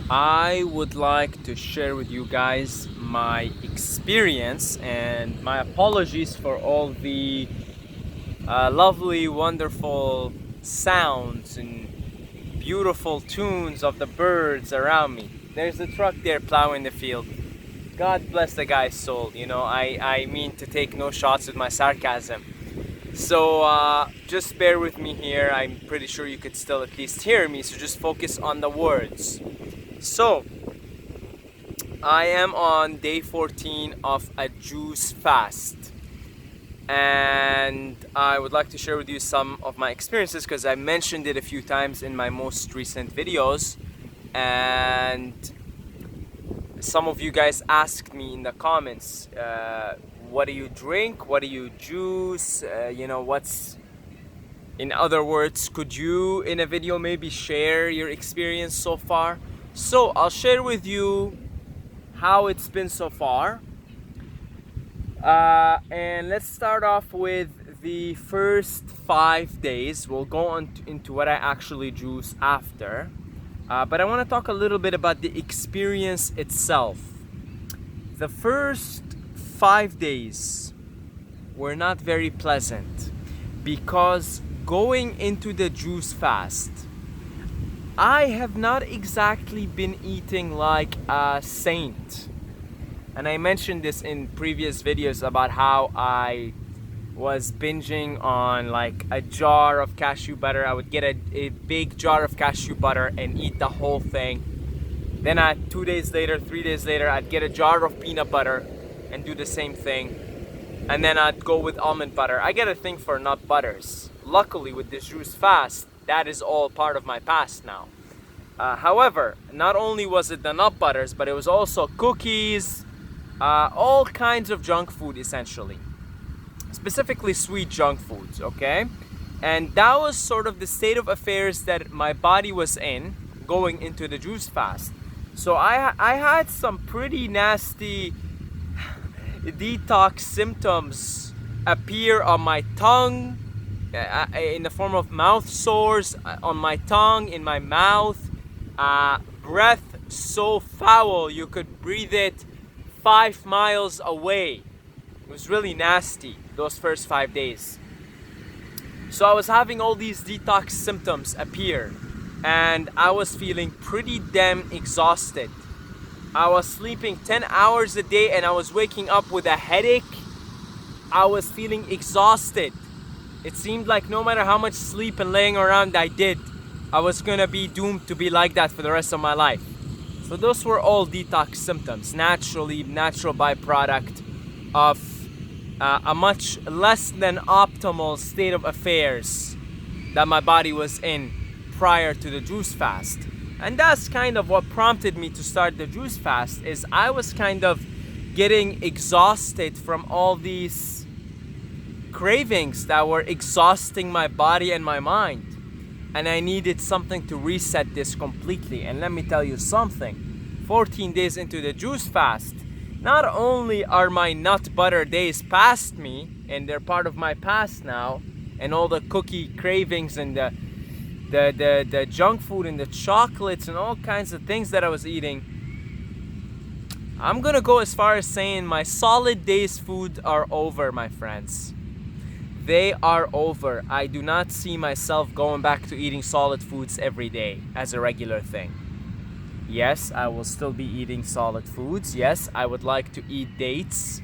I would like to share with you guys my experience, and my apologies for all the lovely, wonderful sounds and beautiful tunes of the birds around me. There's a truck there plowing the field. God bless the guy's soul. I mean to take no shots with my sarcasm. So just bear with me here. I'm pretty sure you could still at least hear me, so just focus on the words. So, I am on day 14 of a juice fast, and I would like to share with you some of my experiences because I mentioned it a few times in my most recent videos, and some of you guys asked me in the comments, what do you drink? What do you juice? What's, in other words, could you in a video maybe share your experience so far? So I'll share with you how it's been so far. And let's start off with the first 5 days. We'll go on into what I actually juice after. But I want to talk a little bit about the experience itself. The first 5 days were not very pleasant because going into the juice fast, I have not exactly been eating like a saint. And I mentioned this in previous videos about how I was binging on like a jar of cashew butter. I would get a big jar of cashew butter and eat the whole thing. Then 2 days later, 3 days later, I'd get a jar of peanut butter and do the same thing. And then I'd go with almond butter. I get a thing for nut butters. Luckily with this juice fast, that is all part of my past now. However, not only was it the nut butters, but it was also cookies, all kinds of junk food essentially. Specifically sweet junk foods, okay? And that was sort of the state of affairs that my body was in going into the juice fast. So I had some pretty nasty detox symptoms appear on my tongue, in the form of mouth sores on my tongue, in my mouth, breath so foul you could breathe it 5 miles away. It was really nasty those first 5 days. So I was having all these detox symptoms appear, and I was feeling pretty damn exhausted. I was sleeping 10 hours a day and I was waking up with a headache. I was feeling exhausted. It seemed like no matter how much sleep and laying around I did, I was gonna be doomed to be like that for the rest of my life. So those were all detox symptoms, natural byproduct of a much less than optimal state of affairs that my body was in prior to the juice fast. And that's kind of what prompted me to start the juice fast, is I was kind of getting exhausted from all these cravings that were exhausting my body and my mind. And I needed something to reset this completely. And let me tell you something, 14 days into the juice fast, not only are my nut butter days past me, and they're part of my past now, and all the cookie cravings and the junk food and the chocolates and all kinds of things that I was eating, I'm gonna go as far as saying my solid days food are over, my friends. They are over. I do not see myself going back to eating solid foods every day as a regular thing. Yes, I will still be eating solid foods. Yes, I would like to eat dates,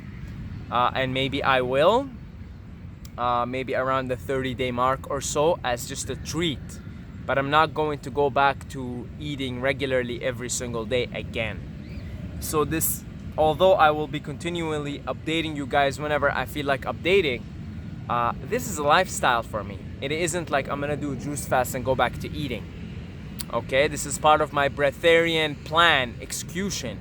and maybe I will, maybe around the 30-day mark or so, as just a treat. But I'm not going to go back to eating regularly every single day again. So this, although I will be continually updating you guys whenever I feel like updating, this is a lifestyle for me. It isn't like I'm gonna do a juice fast and go back to eating. Okay, this is part of my Breatharian plan, execution.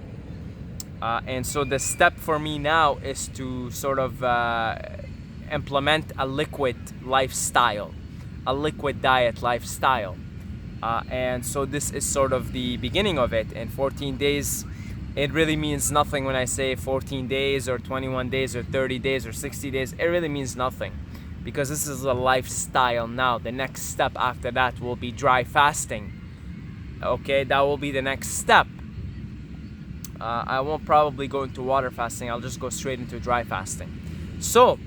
And so the step for me now is to sort of implement a liquid lifestyle, a liquid diet lifestyle. And so this is sort of the beginning of it. And 14 days, it really means nothing when I say 14 days or 21 days or 30 days or 60 days. It really means nothing because this is a lifestyle now. The next step after that will be dry fasting. Okay, that will be the next step. I won't probably go into water fasting. I'll just go straight into dry fasting. So,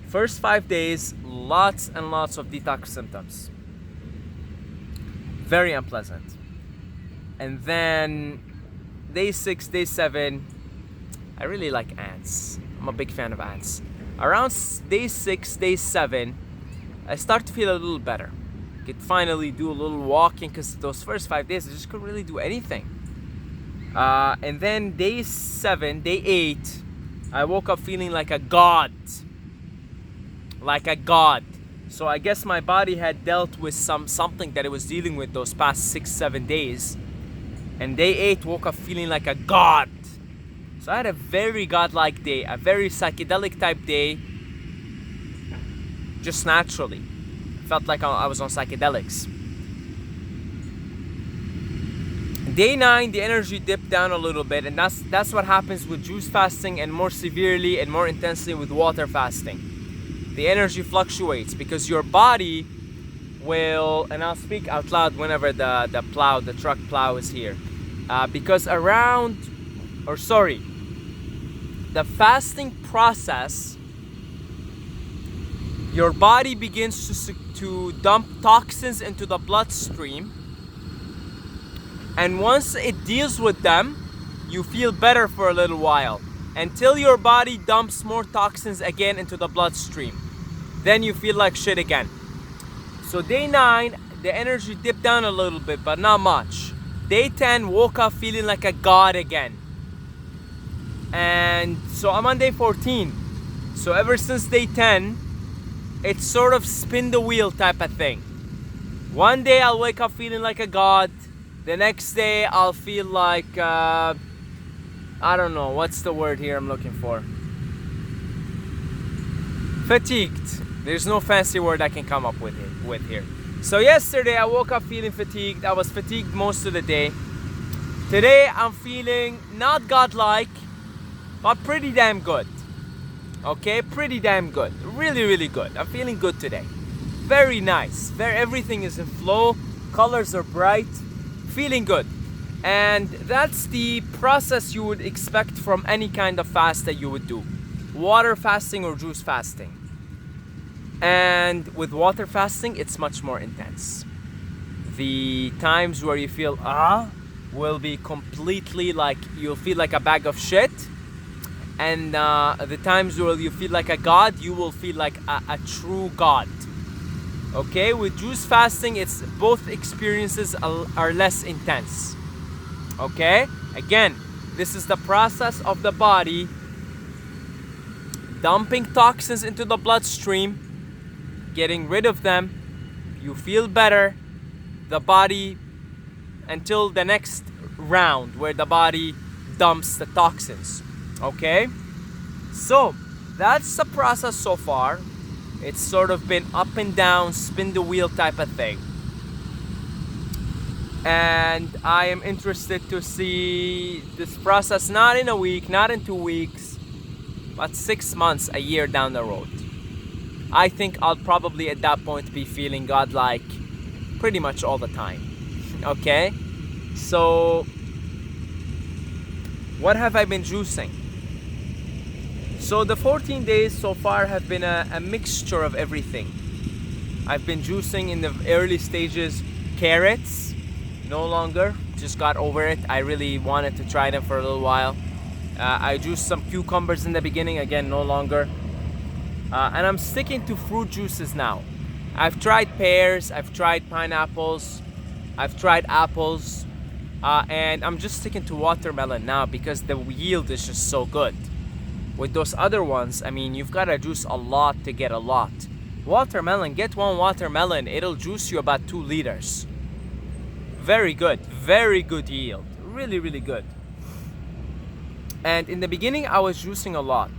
first 5 days, lots and lots of detox symptoms. Very unpleasant. And then day 6, day 7, I really like ants. I'm a big fan of ants. Around day 6, day 7, I start to feel a little better. Could finally do a little walking, because those first 5 days I just couldn't really do anything. And then day 7, day 8, I woke up feeling like a god. Like a god. So I guess my body had dealt with something that it was dealing with those past 6, 7 days. And day 8 woke up feeling like a god. So I had a very godlike day, a very psychedelic type day. Just naturally. Felt like I was on psychedelics. Day 9, the energy dipped down a little bit, and that's what happens with juice fasting, and more severely and more intensely with water fasting. The energy fluctuates because your body will, and I'll speak out loud whenever the truck plow is here, because the fasting process, your body begins to dump toxins into the bloodstream, and once it deals with them, you feel better for a little while, until your body dumps more toxins again into the bloodstream. Then you feel like shit again. So day 9, the energy dipped down a little bit, but not much. Day 10, woke up feeling like a god again. And so I'm on day 14. So ever since day 10, it's sort of spin the wheel type of thing. One day I'll wake up feeling like a god. The next day I'll feel like, I don't know, what's the word here I'm looking for? Fatigued. There's no fancy word I can come up with here. So yesterday I woke up feeling fatigued. I was fatigued most of the day. Today I'm feeling not godlike, but pretty damn good. Okay, pretty damn good. Really, really good. I'm feeling good today. Very nice. Everything is in flow. Colors are bright. Feeling good. And that's the process you would expect from any kind of fast that you would do. Water fasting or juice fasting. And with water fasting, it's much more intense. The times where you feel will be completely like, you'll feel like a bag of shit. And the times where you feel like a god, you will feel like a true god. Okay, with juice fasting, it's both experiences are less intense. Okay, again, this is the process of the body dumping toxins into the bloodstream, getting rid of them. You feel better, the body, until the next round where the body dumps the toxins. Okay, so that's the process so far. It's sort of been up and down, spin the wheel type of thing. And I am interested to see this process not in a week, not in 2 weeks, but 6 months, a year down the road. I think I'll probably at that point be feeling godlike pretty much all the time. Okay? So, what have I been juicing? So the 14 days so far have been a mixture of everything. I've been juicing in the early stages carrots, no longer, just got over it. I really wanted to try them for a little while. I juiced some cucumbers in the beginning, again, no longer. And I'm sticking to fruit juices now. I've tried pears, I've tried pineapples, I've tried apples, and I'm just sticking to watermelon now because the yield is just so good. With those other ones, I mean, you've got to juice a lot to get a lot. Watermelon, get one watermelon, it'll juice you about 2 liters. Very good yield. Really, really good. And in the beginning, I was juicing a lot.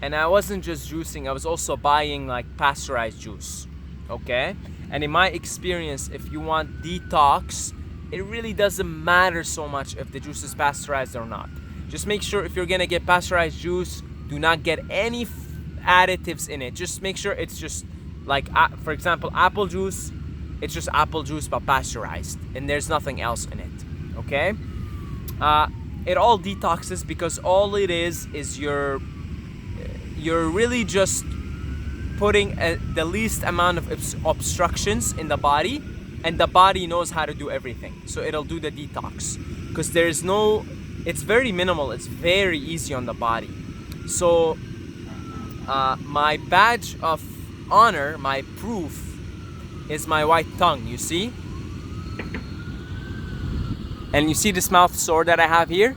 And I wasn't just juicing, I was also buying like pasteurized juice. Okay? And in my experience, if you want detox, it really doesn't matter so much if the juice is pasteurized or not. Just make sure if you're gonna get pasteurized juice, do not get any additives in it. Just make sure it's just like, for example, apple juice, It's just apple juice but pasteurized, and there's nothing else in it. Okay. It all detoxes because all it is you're really just putting the least amount of obstructions in the body, and the body knows how to do everything, so it'll do the detox because there's no, it's very minimal, it's very easy on the body. So my badge of honor, my proof, is my white tongue, you see? And you see this mouth sore that I have here?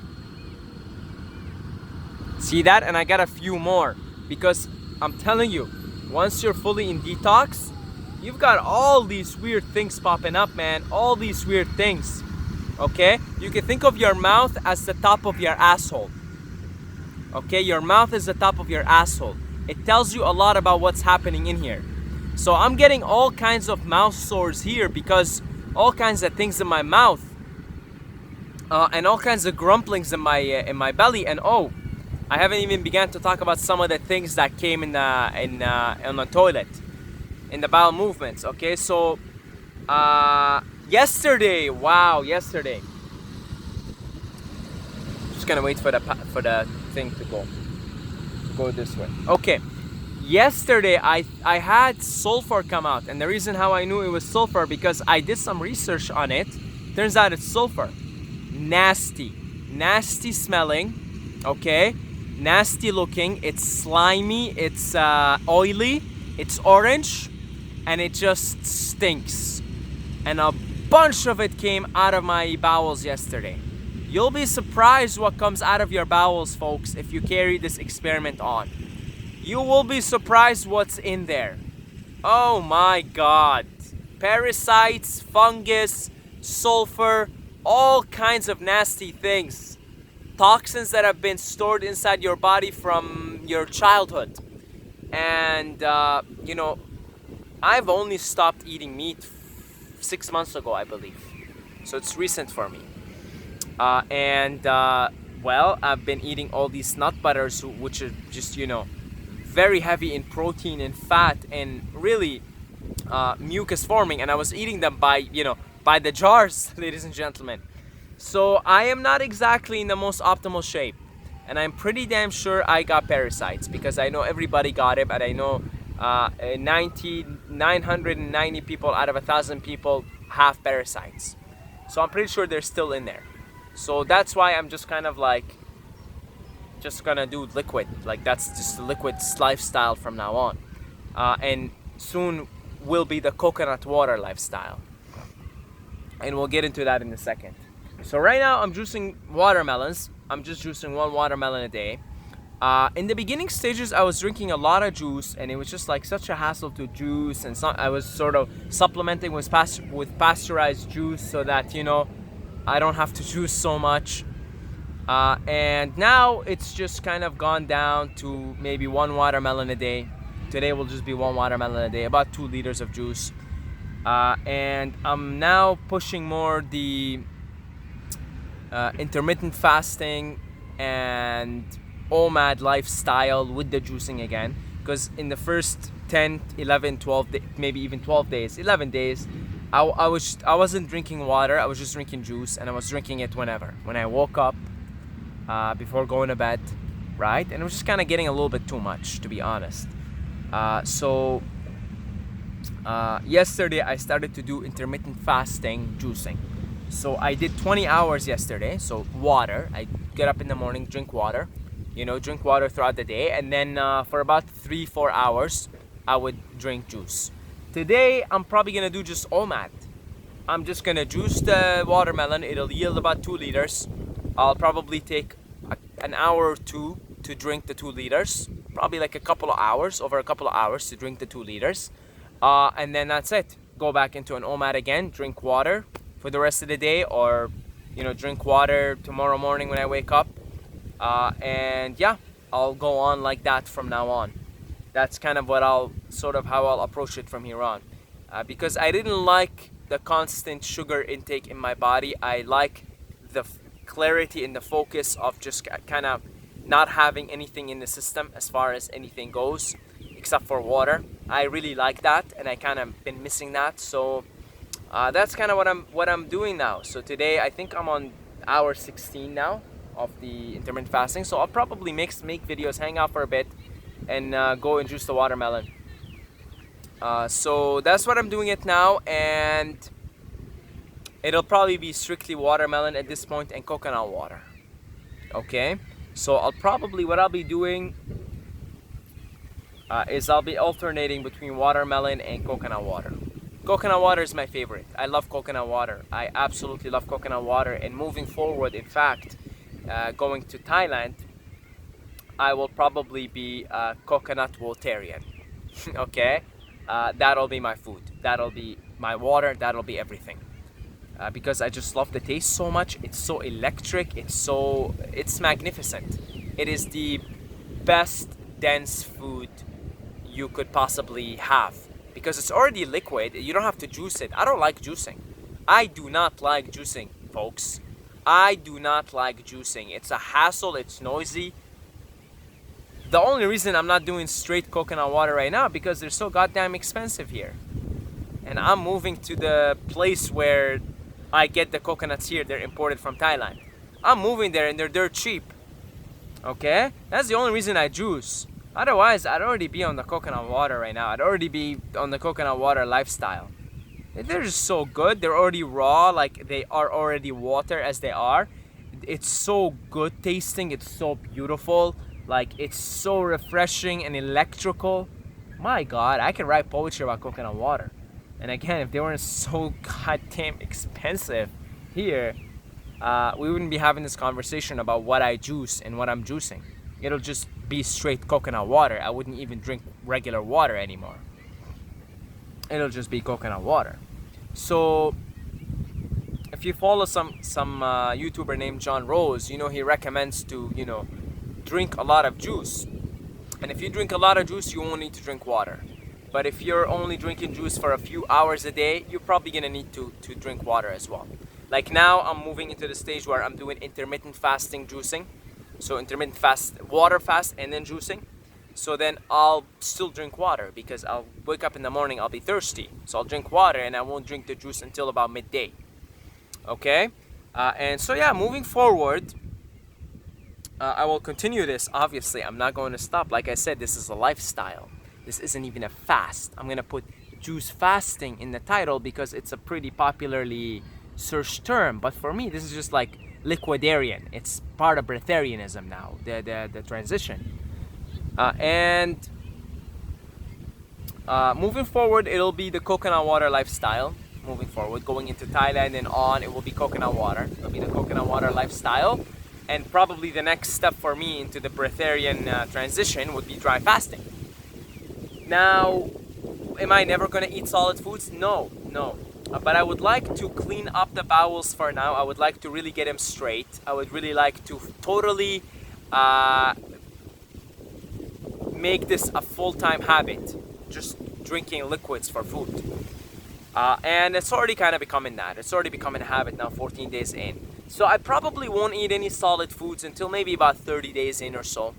See that? And I got a few more because I'm telling you, once you're fully in detox, you've got all these weird things popping up, man. All these weird things. Okay? You can think of your mouth as the top of your asshole. Okay? Your mouth is the top of your asshole. It tells you a lot about what's happening in here. So I'm getting all kinds of mouth sores here because all kinds of things in my mouth. And all kinds of grumblings in my belly, and oh, I haven't even began to talk about some of the things that came in the toilet, in the bowel movements. Okay, so yesterday, just gonna wait for the thing to go this way. Okay, yesterday I had sulfur come out, and the reason how I knew it was sulfur because I did some research on it. Turns out it's sulfur. Nasty smelling, okay, nasty looking, it's slimy, it's oily, it's orange, and it just stinks. And a bunch of it came out of my bowels yesterday. You'll be surprised what comes out of your bowels, folks, if you carry this experiment on. You will be surprised what's in there. Oh my God. Parasites, fungus, sulfur, all kinds of nasty things, toxins that have been stored inside your body from your childhood. And you know, I've only stopped eating meat 6 months ago, I believe, so it's recent for me. Well, I've been eating all these nut butters, which are just, you know, very heavy in protein and fat and really mucus forming, and I was eating them by, you know, by the jars, ladies and gentlemen. So I am not exactly in the most optimal shape, and I'm pretty damn sure I got parasites because I know everybody got it, but I know 990 people out of 1,000 people have parasites. So I'm pretty sure they're still in there. So that's why I'm just kind of like just gonna do liquid, like that's just a liquid lifestyle from now on, and soon will be the coconut water lifestyle. And we'll get into that in a second. So right now I'm juicing watermelons. I'm just juicing one watermelon a day. In the beginning stages, I was drinking a lot of juice, and it was just like such a hassle to juice. And I was sort of supplementing with pasteurized juice so that, you know, I don't have to juice so much. And now it's just kind of gone down to maybe one watermelon a day. Today will just be one watermelon a day, about 2 liters of juice. And I'm now pushing more the intermittent fasting and OMAD lifestyle with the juicing again, because in the first 10, 11, 12, maybe even 12 days, 11 days, I wasn't drinking water. I was just drinking juice, and I was drinking it when I woke up, before going to bed, right? And it was just kind of getting a little bit too much, to be honest. Yesterday I started to do intermittent fasting juicing. So I did 20 hours yesterday. So water, I get up in the morning, drink water, drink water throughout the day, and then for about 3-4 hours I would drink juice. Today I'm probably gonna do just OMAD. I'm just gonna juice the watermelon. It'll yield about 2 liters. I'll probably take an hour or two to drink the 2 liters. Probably like over a couple of hours to drink the 2 liters. And then that's it. Go back into an OMAD again, drink water for the rest of the day, or drink water tomorrow morning when I wake up. And yeah, I'll go on like that from now on. That's kind of how I'll approach it from here on. Because I didn't like the constant sugar intake in my body. I like the clarity and the focus of just kind of not having anything in the system as far as anything goes, except for water. I really like that, and I kind of been missing that. So That's kind of what I'm doing now. So today I think I'm on hour 16 now of the intermittent fasting. So I'll probably make videos, hang out for a bit, and go and juice the watermelon. So that's what I'm doing it now, and it'll probably be strictly watermelon at this point and coconut water. Okay, so what I'll be doing is I'll be alternating between watermelon and coconut water. Coconut water is my favorite. I love coconut water. I absolutely love coconut water. And moving forward, in fact, going to Thailand, I will probably be coconut waterian. Okay, that'll be my food. That'll be my water. That'll be everything. Because I just love the taste so much. It's so electric. It's magnificent. It is the best dense food you could possibly have, because it's already liquid. You don't have to juice it. I don't like juicing. I do not like juicing, folks. I do not like juicing. It's a hassle. It's noisy. The only reason I'm not doing straight coconut water right now because they're so goddamn expensive here. And I'm moving to the place where I get the coconuts here. They're imported from Thailand. I'm moving there and they're dirt cheap. Okay? That's the only reason I juice. Otherwise, I'd already be on the coconut water right now. I'd already be on the coconut water lifestyle. They're just so good. They're already raw, like they are already water as they are. It's so good tasting. It's so beautiful. Like, it's so refreshing and electrical. My God, I could write poetry about coconut water. And again, if they weren't so goddamn expensive here, we wouldn't be having this conversation about what I juice and what I'm juicing. It'll just be straight coconut water. I wouldn't even drink regular water anymore. It'll just be coconut water. So if you follow some YouTuber named John Rose, he recommends to drink a lot of juice. And if you drink a lot of juice, you won't need to drink water. But if you're only drinking juice for a few hours a day, you're probably gonna need to drink water as well. Like now, I'm moving into the stage where I'm doing intermittent fasting juicing. So intermittent water fast and then juicing. So then I'll still drink water because I'll wake up in the morning, I'll be thirsty. So I'll drink water and I won't drink the juice until about midday. Okay? And so yeah, moving forward, I will continue this. Obviously, I'm not going to stop. Like I said, this is a lifestyle. This isn't even a fast. I'm going to put juice fasting in the title because it's a pretty popularly searched term. But for me, this is just like liquidarian. It's part of breatharianism now, the transition. Moving forward, it'll be the coconut water lifestyle. Moving forward, going into Thailand and on, it will be coconut water. It'll be the coconut water lifestyle. And probably the next step for me into the breatharian transition would be dry fasting. Now, am I never going to eat solid foods? No. But I would like to clean up the bowels for now. I would like to really get them straight. I would really like to totally make this a full-time habit. Just drinking liquids for food. And it's already kind of becoming that. It's already becoming a habit now, 14 days in. So I probably won't eat any solid foods until maybe about 30 days in or so.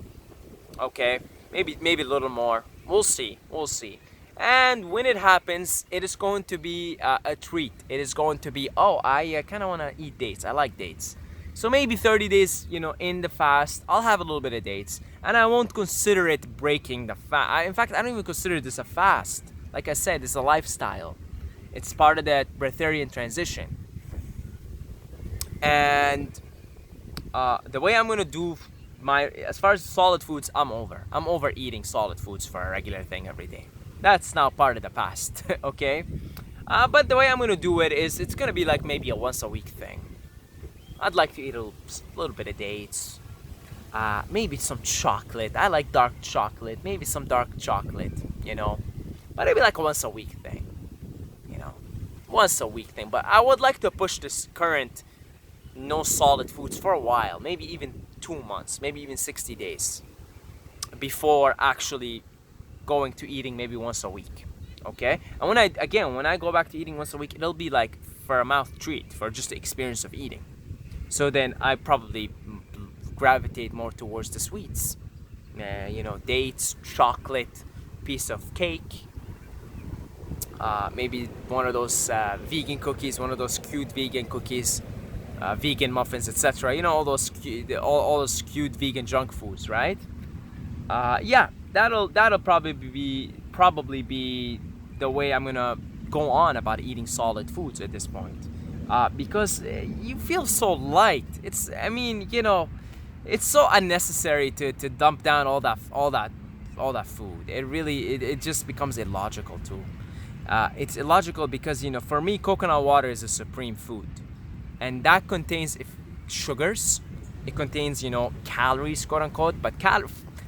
Okay? Maybe a little more. We'll see. And when it happens, it is going to be a treat. It is going to be, I kind of want to eat dates. I like dates. So maybe 30 days, in the fast, I'll have a little bit of dates. And I won't consider it breaking the fast. In fact, I don't even consider this a fast. Like I said, it's a lifestyle. It's part of that breatharian transition. And the way I'm going to do as far as solid foods, I'm over eating solid foods for a regular thing every day. That's now part of the past, okay? But the way I'm gonna do it is it's gonna be like maybe a once a week thing. I'd like to eat a little bit of dates, maybe some chocolate. I like dark chocolate, maybe some dark chocolate, But it'd be like a once a week thing, once a week thing. But I would like to push this current no solid foods for a while, maybe even 2 months, maybe even 60 days before actually going to eating maybe once a week. Okay? And when I go back to eating once a week, it'll be like for a mouth treat, for just the experience of eating. So then I probably gravitate more towards the sweets. Dates, chocolate, piece of cake, maybe one of those vegan cookies, one of those cute vegan cookies, vegan muffins, etc. You know, all those all those cute vegan junk foods, right? Yeah, that'll probably be the way I'm gonna go on about eating solid foods at this point, because you feel so light. I mean, you know, it's so unnecessary to dump down all that food. It just becomes illogical too. It's illogical because, you know, for me, coconut water is a supreme food, and that contains sugars. It contains, you know, calories, quote unquote, but I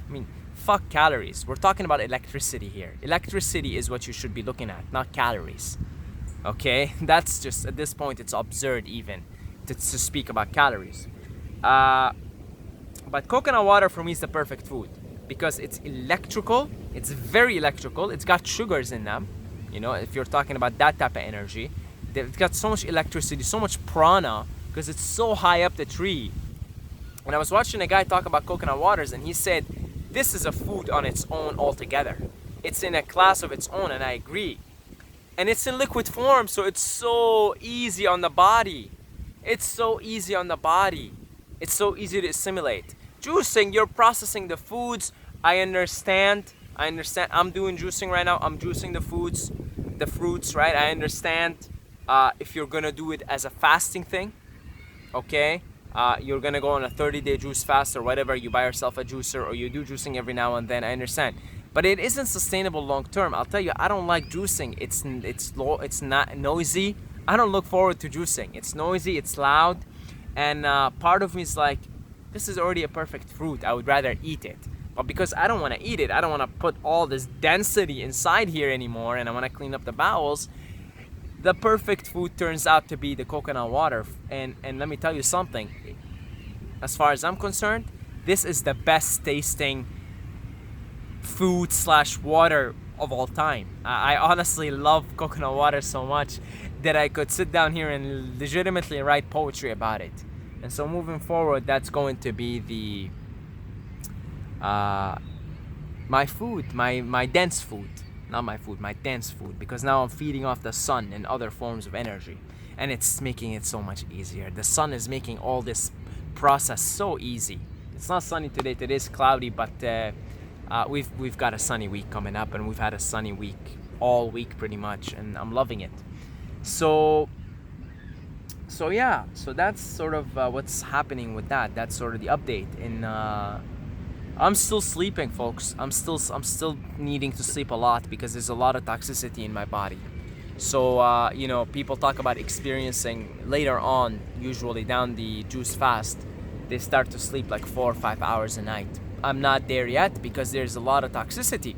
mean, fuck calories. We're talking about electricity here. Electricity is what you should be looking at, not calories. Okay, that's just, at this point, it's absurd even to speak about calories. But coconut water for me is the perfect food because it's electrical. It's very electrical. It's got sugars in them. You know, if you're talking about that type of energy, it's got so much electricity, so much prana, because it's so high up the tree. And I was watching a guy talk about coconut waters, and he said, this is a food on its own altogether. It's in a class of its own, and I agree. And it's in liquid form, so it's so easy on the body. It's so easy on the body. It's so easy to assimilate. Juicing, you're processing the foods. I understand. I'm doing juicing right now. I'm juicing the fruits, right? I understand if you're gonna do it as a fasting thing, okay? You're gonna go on a 30-day juice fast or whatever. You buy yourself a juicer or you do juicing every now and then. I understand, but it isn't sustainable long term. I'll tell you, I don't like juicing. It's not noisy. I don't look forward to juicing. It's noisy. It's loud, and part of me is like, this is already a perfect fruit. I would rather eat it. But because I don't want to eat it, I don't want to put all this density inside here anymore, and I want to clean up the bowels, the perfect food turns out to be the coconut water. And let me tell you something. As far as I'm concerned, this is the best tasting food / water of all time. I honestly love coconut water so much that I could sit down here and legitimately write poetry about it. And so moving forward, that's going to be my food, my dense food. Not my food, my dense food, because now I'm feeding off the sun and other forms of energy, and it's making it so much easier. The sun is making all this process so easy. It's not sunny today. Today's cloudy, but we've got a sunny week coming up, and we've had a sunny week all week pretty much, and I'm loving it. So yeah, so that's sort of what's happening with that. That's sort of the update. And I'm still sleeping, folks. I'm still needing to sleep a lot because there's a lot of toxicity in my body. So you know, people talk about experiencing later on, usually down the juice fast, they start to sleep like 4 or 5 hours a night. I'm not there yet because there's a lot of toxicity.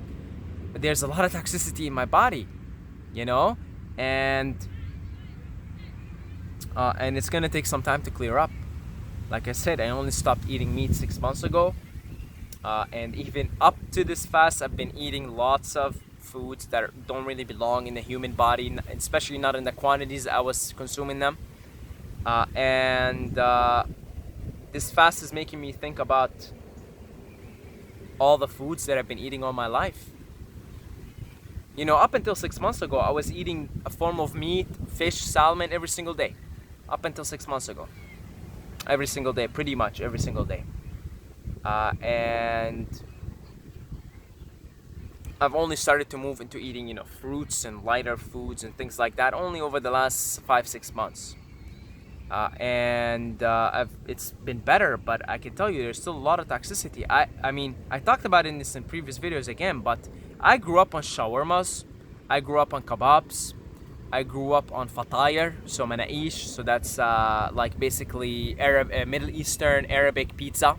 There's a lot of toxicity in my body, you know, and it's gonna take some time to clear up. Like I said, I only stopped eating meat 6 months ago. And even up to this fast, I've been eating lots of foods that don't really belong in the human body, especially not in the quantities I was consuming them. And this fast is making me think about all the foods that I've been eating all my life. You know, up until 6 months ago, I was eating a form of meat, fish, salmon every single day. Up until 6 months ago. Every single day, pretty much every single day. And I've only started to move into eating, you know, fruits and lighter foods and things like that only over the last 5-6 months. It's been better, but I can tell you there's still a lot of toxicity. I mean, I talked about in previous videos again, but I grew up on shawarmas, I grew up on kebabs, I grew up on fatayr, so manaish, so that's like basically Middle Eastern Arabic pizza.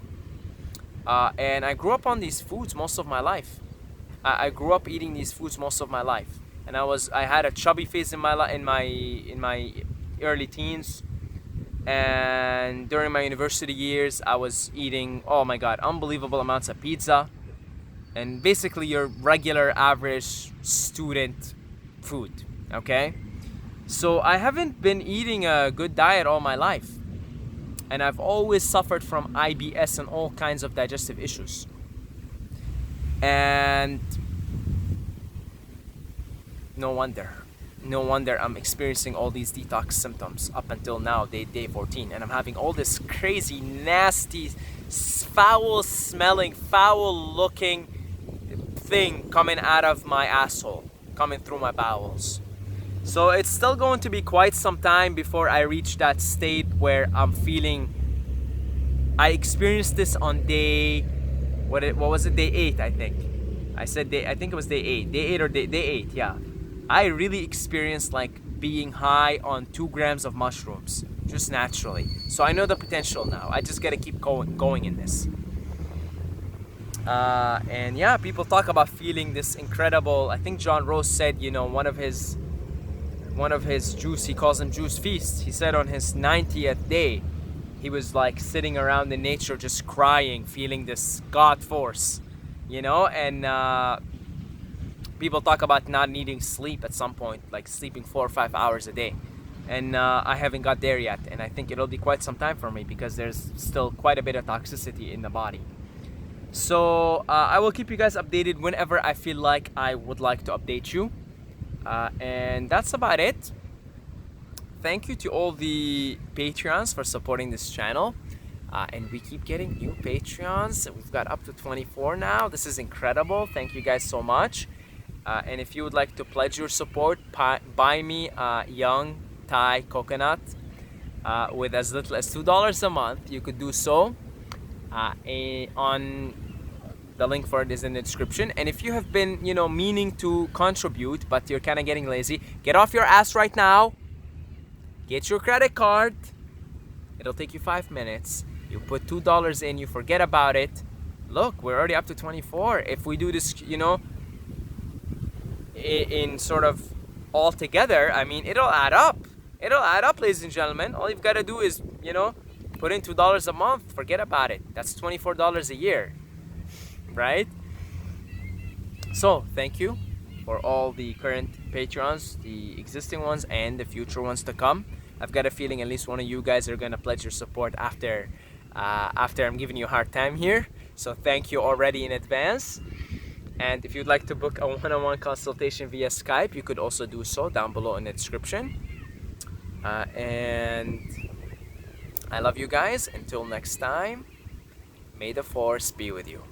And I grew up on these foods most of my life. I grew up eating these foods most of my life, and I had a chubby phase in my early teens, and during my university years, I was eating, oh my god, unbelievable amounts of pizza, and basically your regular average student food. Okay, so I haven't been eating a good diet all my life. And I've always suffered from IBS and all kinds of digestive issues. And no wonder. No wonder I'm experiencing all these detox symptoms up until now, day 14, and I'm having all this crazy, nasty, foul smelling, foul looking thing coming out of my asshole, coming through my bowels. So it's still going to be quite some time before I reach that state where I'm feeling. I experienced this on day, what was it, day 8, I think. I think it was day 8. Day 8 or day 8, yeah. I really experienced like being high on 2 grams of mushrooms, just naturally. So I know the potential now. I just gotta keep going in this. And yeah, people talk about feeling this incredible. I think John Rose said, one of his juice, he calls them juice feasts. He said on his 90th day, he was like sitting around in nature just crying, feeling this God force, and people talk about not needing sleep at some point, like sleeping 4 or 5 hours a day. And I haven't got there yet, and I think it'll be quite some time for me because there's still quite a bit of toxicity in the body. So I will keep you guys updated whenever I feel like I would like to update you. And that's about it. Thank you to all the Patreons for supporting this channel. And we keep getting new Patreons. We've got up to 24 now. This is incredible. Thank you guys so much. And if you would like to pledge your support, buy me a young Thai coconut with as little as $2 a month. You could do so on the link for it is in the description. And if you have been, meaning to contribute, but you're kind of getting lazy, get off your ass right now. Get your credit card. It'll take you 5 minutes. You put $2 in, you forget about it. Look, we're already up to 24. If we do this, in sort of all together, I mean, it'll add up. It'll add up, ladies and gentlemen. All you've got to do is, put in $2 a month. Forget about it. That's $24 a year, right? So, thank you for all the current Patreons, the existing ones, and the future ones to come. I've got a feeling at least one of you guys are gonna pledge your support after I'm giving you a hard time here. So thank you already in advance. And if you'd like to book a one-on-one consultation via Skype, you could also do so down below in the description. And I love you guys. Until next time, may the force be with you.